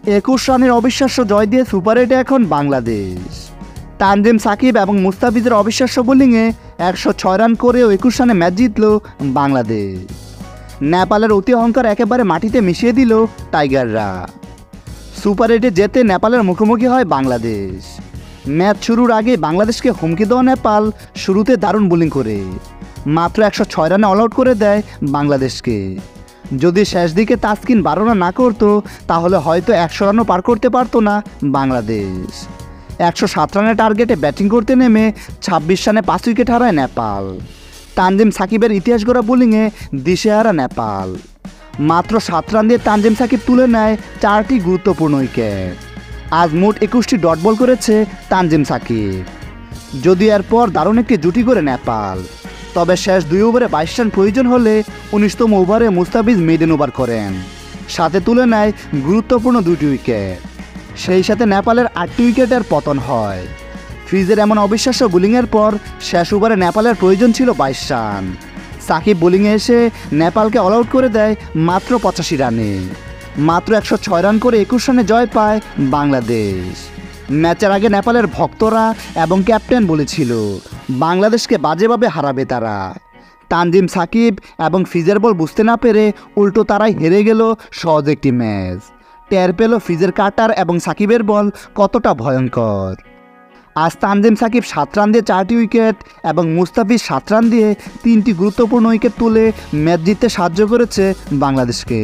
21 রানের অবিশ্বাস্য জয় দিয়ে সুপার 8-এ এখন বাংলাদেশ। তানজিম সাকিব এবং মুস্তাফিজের অবিশ্বাস্য বোলিংয়ে 106 রান করেও 21 রানে ম্যাচ জিতল বাংলাদেশ। নেপালের অতি অহংকার একেবারে মাটিতে মিশিয়ে দিল টাইগাররা। সুপার 8-এ যেতে নেপালের মুখোমুখি হয় বাংলাদেশ। ম্যাচ শুরুর আগে বাংলাদেশকে হুমকি দেওয়া নেপাল শুরুতে দারুণ বোলিং করে মাত্র 106 রানে অল আউট করে দেয় বাংলাদেশকে। যদি শেষ দিকে তাসকিন 12 রান না করতো তাহলে হয়তো 100 রানও পার করতে পারতো না বাংলাদেশ। 107 রানের টার্গেটে ব্যাটিং করতে নেমে 26 রানে 5 উইকেট হারায় নেপাল। তানজিম সাকিবের ইতিহাস গড়া বোলিংয়ে দিশেহারা নেপাল। মাত্র 7 রান দিয়ে তানজিম সাকিব তুলে নেয় 4টি গুরুত্বপূর্ণ উইকেট। আজ মোট 21টি ডট বল করেছে তানজিম সাকিব। যদি এরপর দারুণ একটি জুটি করে নেপাল, তবে শেষ 2 ওভারে 22 রান প্রয়োজন হলে 19তম ওভারে মুস্তাফিজ মেডেন ওভার করেন, সাথে তুলে নেয় গুরুত্বপূর্ণ 2টি উইকেট। সেই সাথে নেপালের 8টি উইকেটের পতন হয়। ফিজের এমন অবিশ্বাস্য বোলিংয়ের পর শেষ ওভারে নেপালের প্রয়োজন ছিল 22 রান। সাকিব বোলিংয়ে এসে নেপালকে অল আউট করে দেয় মাত্র 85 রানে। মাত্র 106 রান করে 21 রানে জয় পায় বাংলাদেশ। ম্যাচের আগে নেপালের ভক্তরা এবং ক্যাপ্টেন বলেছিল বাংলাদেশকে বাজেভাবে হারাবে তারা। তানজিম সাকিব এবং ফিজের বল বুঝতে না পেরে উল্টো তারাই হেরে গেল সহজ একটি ম্যাচ। টের পেল ফিজের কাটার এবং সাকিবের বল কতটা ভয়ঙ্কর। আজ তানজিম সাকিব 7 রান দিয়ে 4টি উইকেট এবং মুস্তাফিজ 7 রান দিয়ে 3টি গুরুত্বপূর্ণ উইকেট তুলে ম্যাচ জিততে সাহায্য করেছে বাংলাদেশকে।